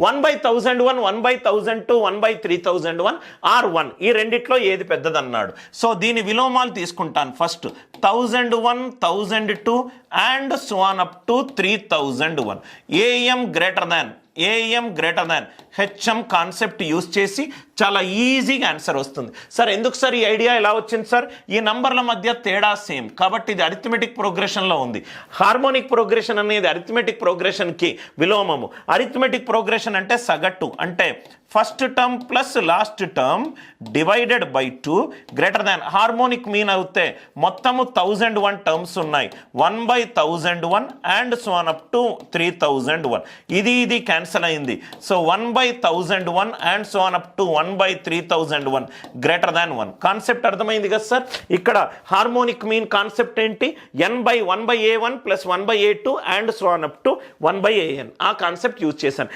1/1001, 1/1002, 1/3001 are 1 ఈ రెండిట్లో ఏది పెద్దదన్నాడు. సో దీని విలోమాలు తీసుకుంటాను. First 1001, 1002 and so on up to 3001. AM greater than HM concept use చేసి చాలా ఈజీగా ఆన్సర్ వస్తుంది. సార్ ఎందుకు సార్ ఈ ఐడియా ఎలా వచ్చింది సార్? ఈ నంబర్ల మధ్య తేడా సేమ్ కాబట్టి ఇది అరిథమెటిక్ ప్రోగ్రెషన్లో ఉంది. హార్మోనిక్ ప్రోగ్రెషన్ అనేది అరిథమెటిక్ ప్రోగ్రెషన్కి విలోమము. అరిథమెటిక్ ప్రోగ్రెషన్ అంటే సగటు, అంటే first term plus last term divided by 2 greater than. Harmonic mean అవుతే మొత్తము 1001 టర్మ్స్ ఉన్నాయి. 1/1001 and so on up to 3001. ఇది క్యాన్సల్ అయింది. So 1/1001 and so on up to 1/3001 greater than 1. Concept అర్థమైంది కదా సార్? ఇక్కడ హార్మోనిక్ మీన్ కాన్సెప్ట్ ఏంటి? n/1/a1 plus 1/a2 and so on up to 1/an. ఆ కాన్సెప్ట్ యూజ్ చేశాను.